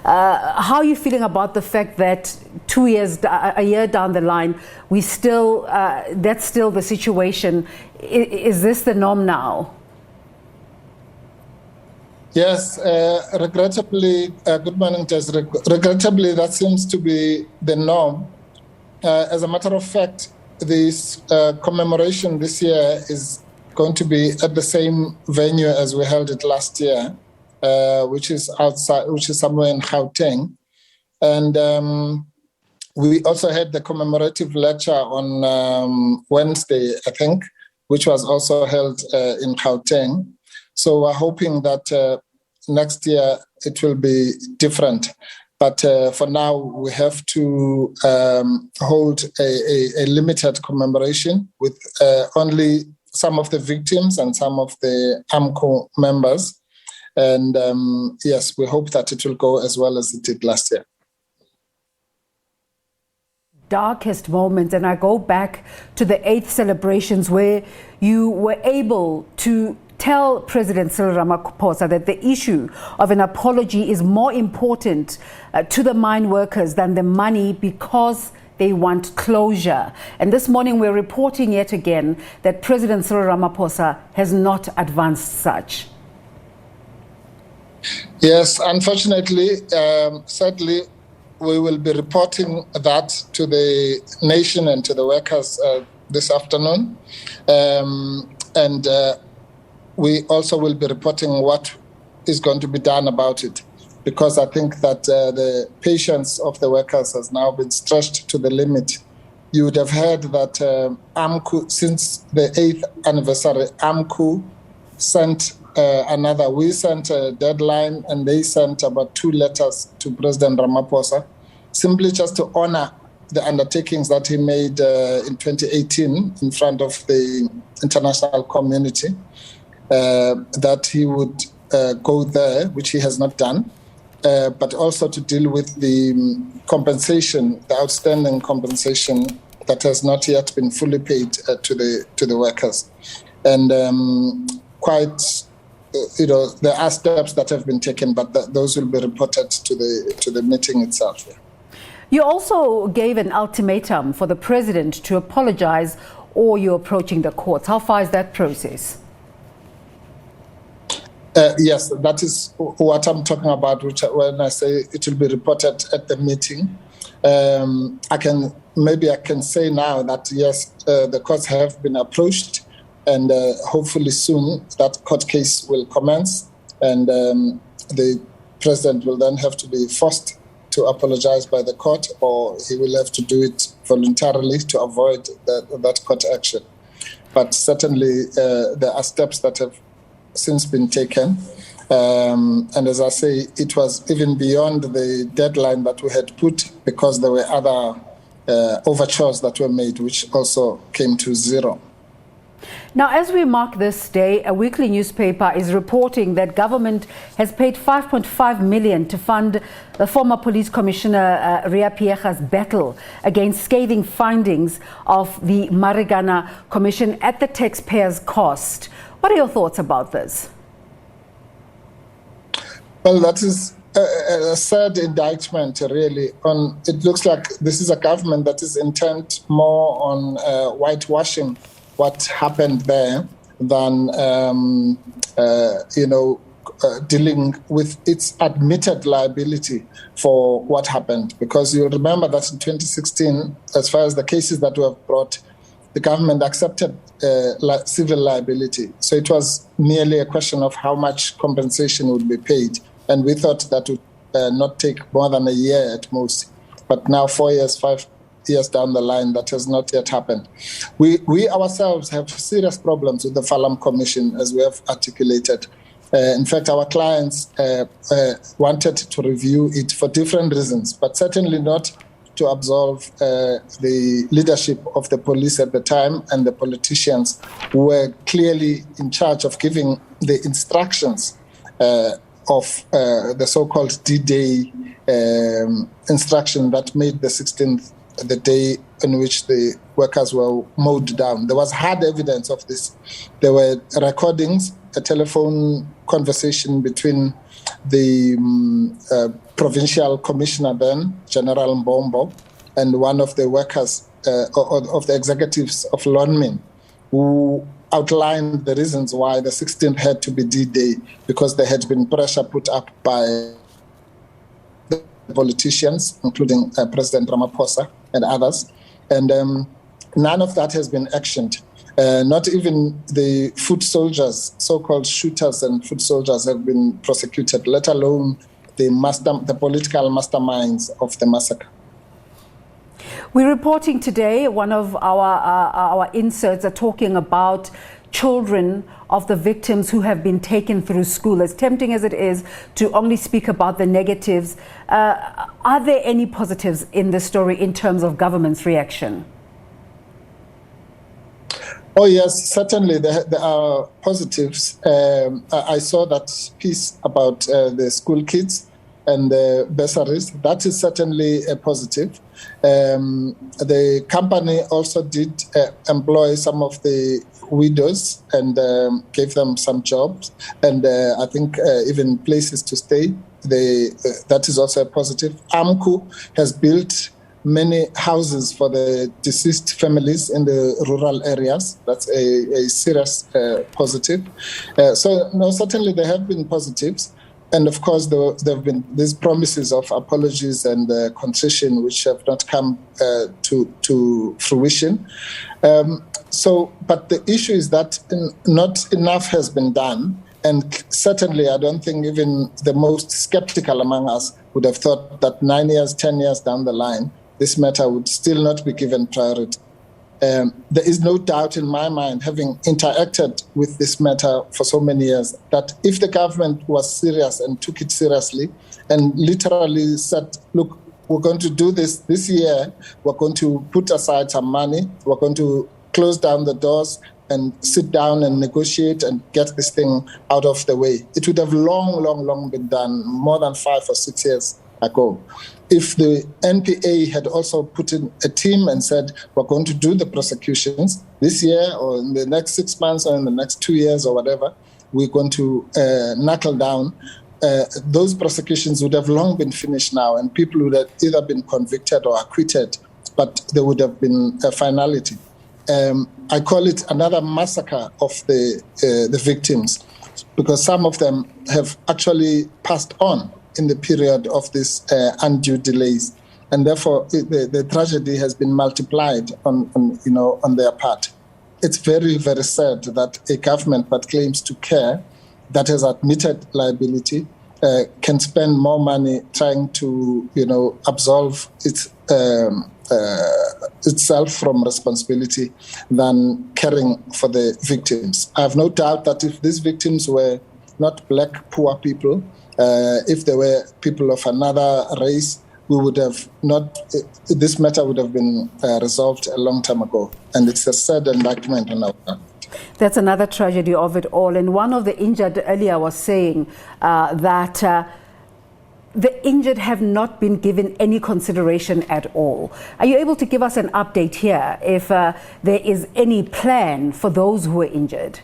How are you feeling about the fact that a year down the line, we still that's still the situation? Is this the norm now? Yes, regrettably, good morning, Jess. Regrettably, that seems to be the norm. As a matter of fact, this commemoration this year is going to be at the same venue as we held it last year, which is somewhere in Gauteng. And we also had the commemorative lecture on Wednesday, I think, which was also held in Gauteng. So we're hoping that next year it will be different. But for now, we have to hold a limited commemoration with only some of the victims and some of the AMCU members. And yes, we hope that it will go as well as it did last year. Darkest moments, and I go back to the 8th celebrations where you were able to tell President Cyril Ramaphosa that the issue of an apology is more important to the mine workers than the money because they want closure. And this morning we're reporting yet again that President Cyril Ramaphosa has not advanced such. Yes, unfortunately, sadly, we will be reporting that to the nation and to the workers this afternoon. And we also will be reporting what is going to be done about it, because I think that the patience of the workers has now been stretched to the limit. You would have heard that AMCU, since the 8th anniversary, AMCU sent we sent a deadline, and they sent about 2 letters to President Ramaphosa, simply just to honor the undertakings that he made in 2018 in front of the international community. That he would go there, which he has not done, but also to deal with the compensation, the outstanding compensation that has not yet been fully paid to the workers. And there are steps that have been taken, but those will be reported to the meeting itself. Yeah. You also gave an ultimatum for the president to apologize, or you're approaching the courts. How far is that process? Yes, that is what I'm talking about, when I say it will be reported at the meeting. I can say now that, yes, the courts have been approached, and hopefully soon that court case will commence, and the president will then have to be forced to apologize by the court, or he will have to do it voluntarily to avoid that court action. But certainly there are steps that have since been taken, and as I say, it was even beyond the deadline that we had put, because there were other overtures that were made, which also came to zero. Now, as we mark this day, a weekly newspaper is reporting that government has paid 5.5 million to fund the former police commissioner Riapiega's battle against scathing findings of the Marikana Commission at the taxpayers' cost. What are your thoughts about this? Well, that is a sad indictment, really. It looks like this is a government that is intent more on whitewashing what happened there than dealing with its admitted liability for what happened. Because you remember that in 2016, as far as the cases that were brought, the government accepted civil liability. So it was merely a question of how much compensation would be paid. And we thought that would not take more than a year at most. But now 4 years, 5 years down the line, that has not yet happened. We ourselves have serious problems with the Phalanx Commission, as we have articulated. In fact, our clients wanted to review it for different reasons, but certainly not to absolve the leadership of the police at the time and the politicians who were clearly in charge of giving the instructions of the so-called D-Day instruction that made the 16th the day in which the workers were mowed down. There was hard evidence of this. There were recordings, a telephone conversation between the provincial commissioner then, General Mbombo, and one of the workers, of the executives of Lonmin, who outlined the reasons why the 16th had to be D-Day, because there had been pressure put up by the politicians, including President Ramaphosa and others. And none of that has been actioned. Not even the foot soldiers, so-called shooters and foot soldiers, have been prosecuted, let alone the political masterminds of the massacre. We're reporting today, one of our inserts are talking about children of the victims who have been taken through school. As tempting as it is to only speak about the negatives, are there any positives in the story in terms of government's reaction? Oh, yes, certainly there are positives. I saw that piece about the school kids and the bursaries. That is certainly a positive. The company also did employ some of the widows and gave them some jobs, and I think even places to stay. That is also a positive. AMCU has built many houses for the deceased families in the rural areas. That's a serious positive. So, no, certainly there have been positives. And of course, there have been these promises of apologies and contrition, which have not come to fruition. But the issue is that not enough has been done. And certainly, I don't think even the most skeptical among us would have thought that 9 years, 10 years down the line, this matter would still not be given priority. There is no doubt in my mind, having interacted with this matter for so many years, that if the government was serious and took it seriously and literally said, look, we're going to do this year, we're going to put aside some money, we're going to close down the doors and sit down and negotiate and get this thing out of the way. It would have long been done, more than 5 or 6 years ago. If the NPA had also put in a team and said, we're going to do the prosecutions this year or in the next 6 months or in the next 2 years or whatever, we're going to knuckle down, those prosecutions would have long been finished now, and people would have either been convicted or acquitted, but there would have been a finality. I call it another massacre of the victims, because some of them have actually passed on in the period of these undue delays, and therefore the tragedy has been multiplied on their part. It's very, very sad that a government that claims to care, that has admitted liability, can spend more money trying to absolve itself from responsibility than caring for the victims. I have no doubt that if these victims were not black poor people, if they were people of another race, we would have not. This matter would have been resolved a long time ago, and it's a sad indictment on our part. That's another tragedy of it all. And one of the injured earlier was saying that the injured have not been given any consideration at all. Are you able to give us an update here if there is any plan for those who were injured?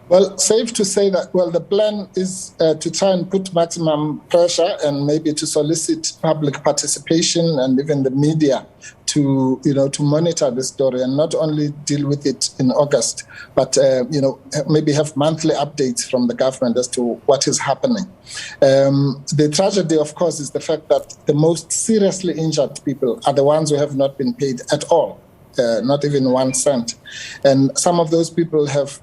Well, safe to say that, the plan is to try and put maximum pressure and maybe to solicit public participation and even the media to monitor the story and not only deal with it in August, but, maybe have monthly updates from the government as to what is happening. The tragedy, of course, is the fact that the most seriously injured people are the ones who have not been paid at all, not even 1 cent. And some of those people have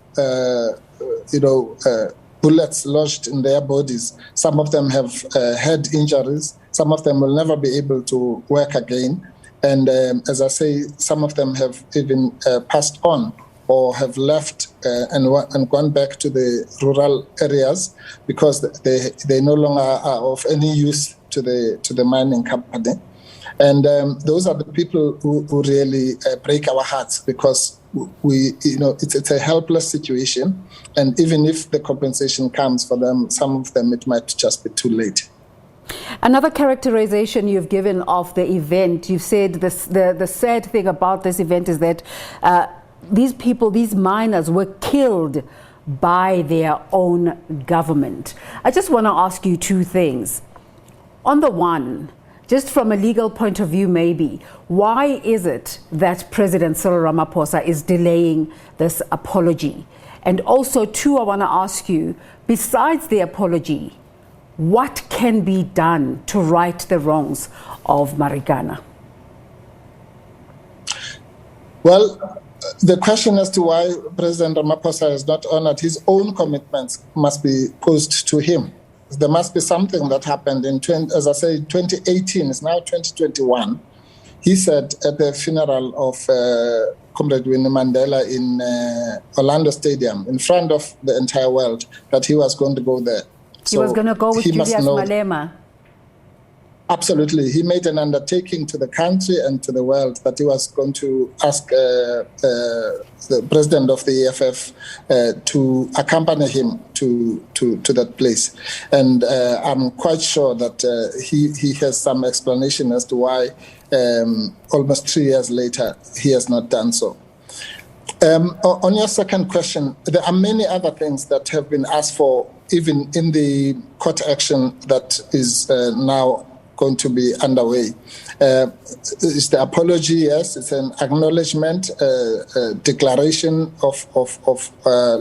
bullets lodged in their bodies. Some of them have head injuries. Some of them will never be able to work again. And as I say, some of them have even passed on or have left and gone back to the rural areas because they no longer are of any use to the mining company. And those are the people who really break our hearts, because it's a helpless situation. And even if the compensation comes for them, some of them, it might just be too late. Another characterization you've given of the event, you've said the sad thing about this event is that these people, these miners, were killed by their own government. I just want to ask you two things. On the one, just from a legal point of view maybe, why is it that President Cyril Ramaphosa is delaying this apology? And also, two, I want to ask you, besides the apology, what can be done to right the wrongs of Marikana? Well, the question as to why President Ramaphosa has not honored his own commitments must be posed to him. There must be something that happened in, 2018, it's now 2021. He said at the funeral of Comrade Winnie Mandela in Orlando Stadium, in front of the entire world, that he was going to go there. He was going to go with Julius Malema. Absolutely. He made an undertaking to the country and to the world that he was going to ask the president of the EFF to accompany him to that place. And I'm quite sure that he has some explanation as to why almost 3 years later he has not done so. On your second question, there are many other things that have been asked for, even in the court action that is now going to be underway. It's the apology, yes, it's an acknowledgement, declaration of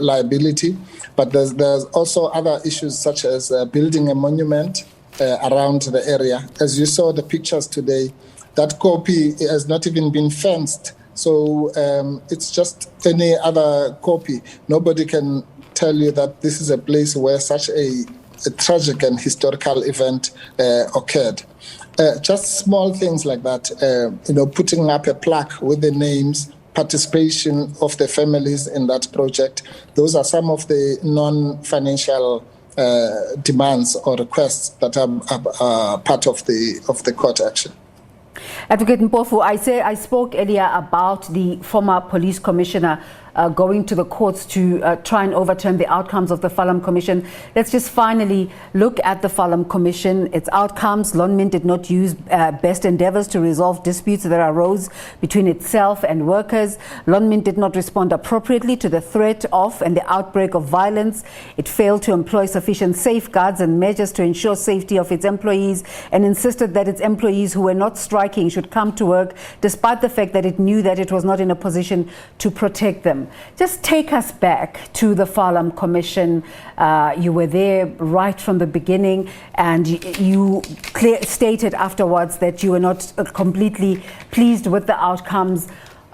liability, but there's also other issues such as building a monument around the area. As you saw the pictures today, that koppie has not even been fenced. So it's just any other koppie. Nobody can tell you that this is a place where such a tragic and historical event occurred. Just small things like that, putting up a plaque with the names, participation of the families in that project. Those are some of the non-financial demands or requests that are part of the court action. Advocate Mpofu, I spoke earlier about the former police commissioner going to the courts to try and overturn the outcomes of the Phalanx Commission. Let's just finally look at the Phalanx Commission, its outcomes. Lonmin did not use best endeavors to resolve disputes that arose between itself and workers. Lonmin did not respond appropriately to the threat of and the outbreak of violence. It failed to employ sufficient safeguards and measures to ensure safety of its employees, and insisted that its employees who were not striking should come to work despite the fact that it knew that it was not in a position to protect them. Just take us back to the Phalanx Commission. You were there right from the beginning, and you stated afterwards that you were not completely pleased with the outcomes.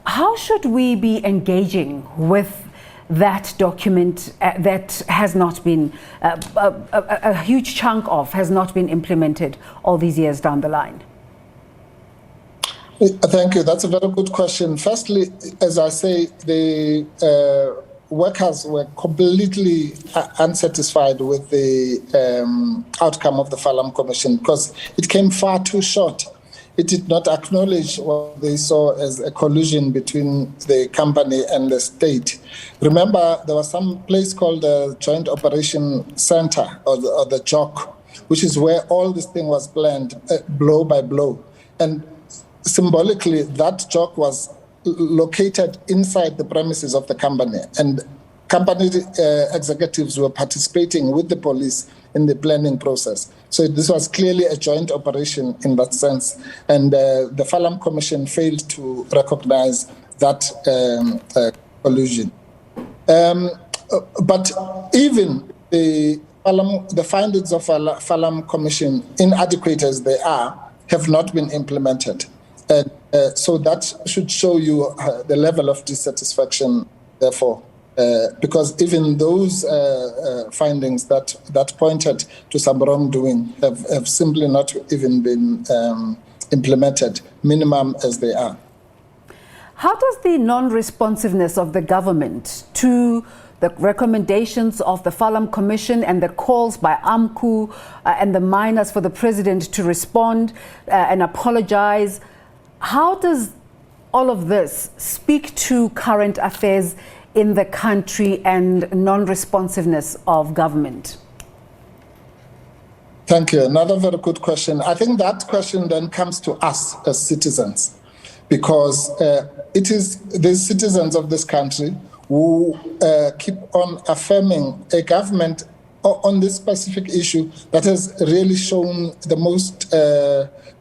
How should we be engaging with that document that has not been, a huge chunk of has not been implemented all these years down the line? Thank you. That's a very good question. Firstly, as I say, the workers were completely unsatisfied with the outcome of the Phalanx Commission because it came far too short. It did not acknowledge what they saw as a collusion between the company and the state. Remember, there was some place called the Joint Operation Center, or the JOC, which is where all this thing was planned, blow by blow. And symbolically, that JOC was located inside the premises of the company, and company executives were participating with the police in the planning process. So this was clearly a joint operation in that sense, and the Phalanx Commission failed to recognize that collusion. But even the findings of Phalanx Commission, inadequate as they are, have not been implemented. And so that should show you the level of dissatisfaction, therefore, because even those findings that pointed to some wrongdoing have simply not even been implemented, minimum as they are. How does the non-responsiveness of the government to the recommendations of the Phalanx Commission and the calls by AMCU and the miners for the president to respond and apologize, how does all of this speak to current affairs in the country and non-responsiveness of government? Thank you. Another very good question. I think that question then comes to us as citizens, because it is the citizens of this country who keep on affirming a government on this specific issue that has really shown the most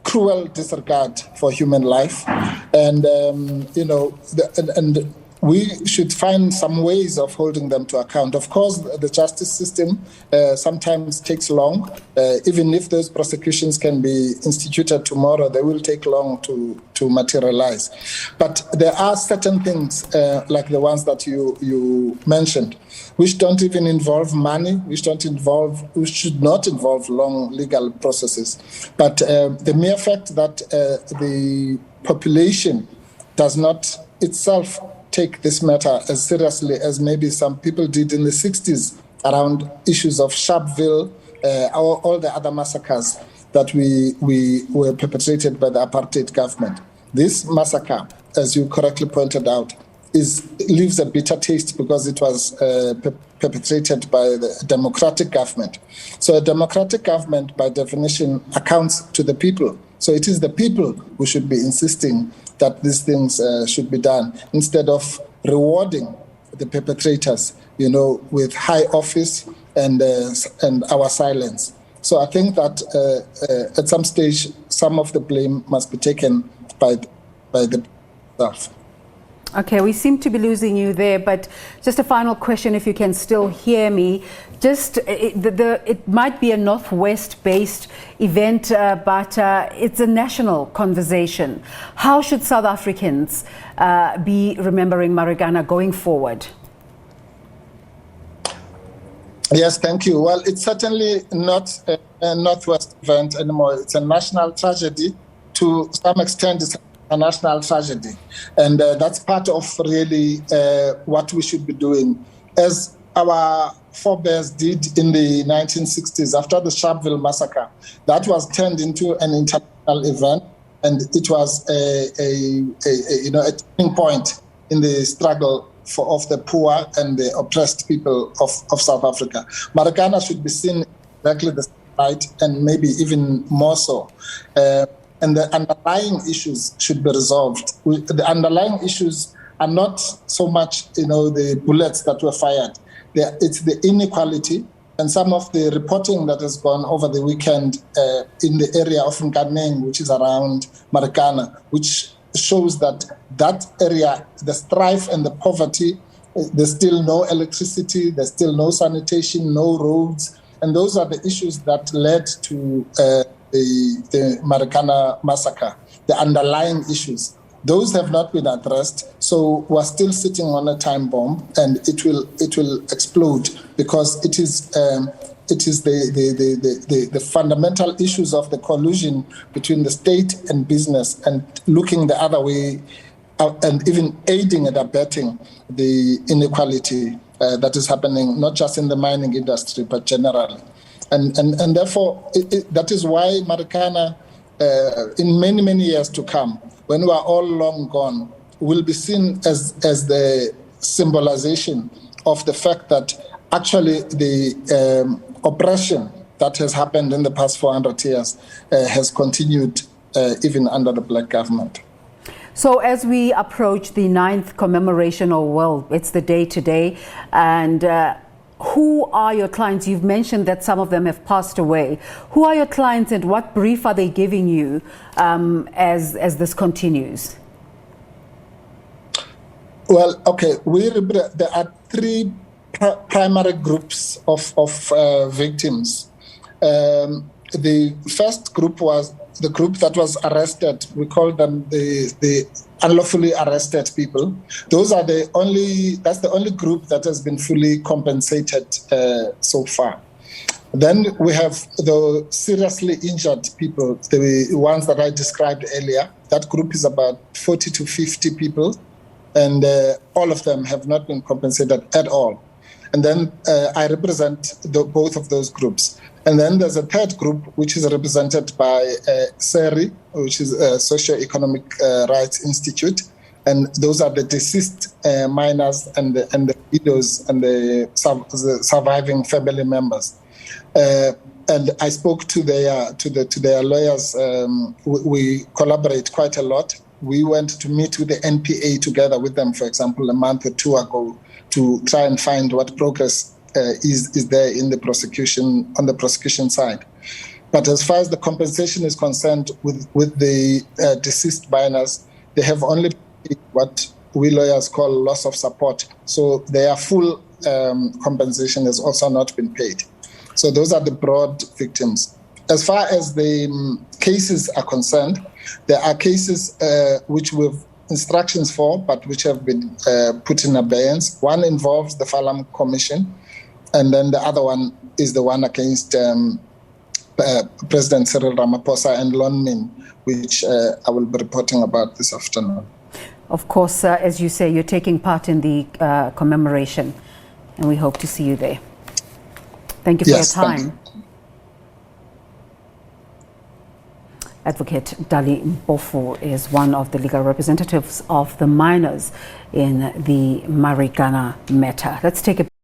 cruel disregard for human life. And, and we should find some ways of holding them to account. Of course, the justice system sometimes takes long. Even if those prosecutions can be instituted tomorrow, they will take long to materialize. But there are certain things, like the ones that you mentioned, which don't even involve money, which should not involve long legal processes. But the mere fact that the population does not itself take this matter as seriously as maybe some people did in the 60s around issues of Sharpeville, all the other massacres that we were perpetrated by the apartheid government. This massacre, as you correctly pointed out, leaves a bitter taste because it was perpetrated by the democratic government. So a democratic government, by definition, accounts to the people. So it is the people who should be insisting that these things should be done, instead of rewarding the perpetrators, with high office and our silence. So I think that at some stage, some of the blame must be taken by the staff. Okay, we seem to be losing you there, but just a final question, if you can still hear me. It might be a Northwest-based event, but it's a national conversation. How should South Africans be remembering Marikana going forward? Yes, thank you. Well, it's certainly not a Northwest event anymore. It's a national tragedy. To some extent, it's a national tragedy. And that's part of really what we should be doing. As our forebears did in the 1960s, after the Sharpeville massacre, that was turned into an international event. And it was a turning point in the struggle of the poor and the oppressed people of South Africa. Marikana should be seen exactly the same light, and maybe even more so. And the underlying issues should be resolved. The underlying issues are not so much, the bullets that were fired. It's the inequality, and some of the reporting that has gone over the weekend in the area of Nkaneng, which is around Marikana, which shows that area, the strife and the poverty, there's still no electricity, there's still no sanitation, no roads, and those are the issues that led to the Marikana massacre, the underlying issues. Those have not been addressed, so we're still sitting on a time bomb, and it will explode, because it is the fundamental issues of the collusion between the state and business, and looking the other way, and even aiding and abetting the inequality that is happening not just in the mining industry but generally. And therefore, that is why Marikana, in many, many years to come, when we are all long gone, will be seen as the symbolization of the fact that actually the oppression that has happened in the past 400 years has continued even under the black government. So as we approach the 9th commemoration, it's the day today, and who are your clients? You've mentioned that some of them have passed away. Who are your clients, and what brief are they giving you as this continues? Well, okay, there are three primary groups of victims. The first group was the group that was arrested. We call them the unlawfully arrested people. That's the only group that has been fully compensated so far. Then we have the seriously injured people, the ones that I described earlier. That group is about 40 to 50 people, and all of them have not been compensated at all. And then I represent both of those groups. And then there's a third group, which is represented by SERI, which is a Socio-Economic Rights Institute. And those are the deceased miners and the widows and the surviving family members. And and I spoke to their lawyers. We collaborate quite a lot. We went to meet with the NPA together with them, for example, a month or two ago, to try and find what progress is there in the prosecution, on the prosecution side. But as far as the compensation is concerned, with the deceased miners, they have only paid what we lawyers call loss of support. So their full compensation has also not been paid. So those are the broad victims. As far as the cases are concerned, there are cases which we've instructions for, but which have been put in abeyance. One involves the Phalanx Commission, and then the other one is the one against President Cyril Ramaphosa and Lon Min, which I will be reporting about this afternoon. Of course, as you say, you're taking part in the commemoration, and we hope to see you there. Thank you for your time. Advocate Dali Mpofu is one of the legal representatives of the miners in the Marikana matter. Let's take a